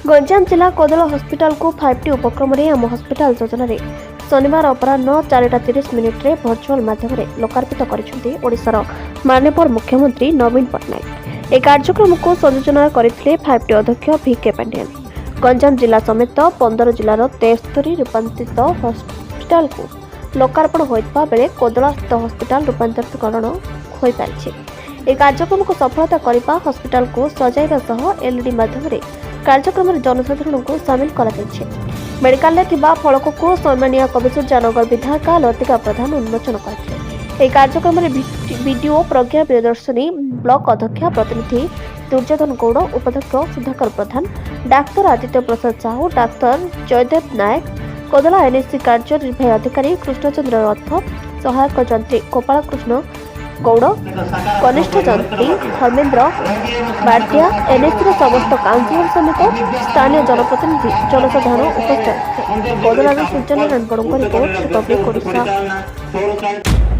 गंजाम जिला कोदला हॉस्पिटल को 5T उपक्रम आम हॉस्पिटल योजन शनिवार अपराह 4:30 मिनिट्रे भर्चुआल माध्यम लोकार्पित करिसेंती माननीय मुख्यमंत्री नवीन पट्टनायक। एक कार्यक्रम को संयोजन करथिले 5T अध्यक्ष VK पांडियन। गंजाम जिला समेत 15 जिलार 73 रूपांतरित हॉस्पिटल को लोकार्पण होइतबा बेले कोदला स्थित हॉस्पिटल रूपांतरीकरण होई पारिछि। एक कार्यक्रम को सफलता करबा हॉस्पिटल को सजाइबा सह LED माध्यम कार्यक्रम में जनसाधारण को सामिल करा मेडिकल फलक को सम्मानीय कविसूर्यानगर विधायक लतिका प्रधान उन्मोचन करते। कार्यक्रम में वीडियो प्रज्ञा प्रियदर्शनी ब्लॉक अध्यक्ष प्रतिनिधि दुर्योधन गौड़, उपाध्यक्ष सुधाकर प्रधान, डाक्तर आदित्य प्रसाद साहू, डाक्तर जयदेव नायक, कोदला NSC कार्य निर्वाही अधिकारी कृष्णचंद्र रथ, सहायक जंत्री गोपाल कृष्ण गौड़, कनिष्ठ जंत्री धर्मेन्द्र बाटिया, NSC समस्त काउंसिलर समेत स्थानीय जनप्रतिनिधि जनसाधारण उपस्थित थे। कोदला सूचना रिपोर्ट रिपोर्ट।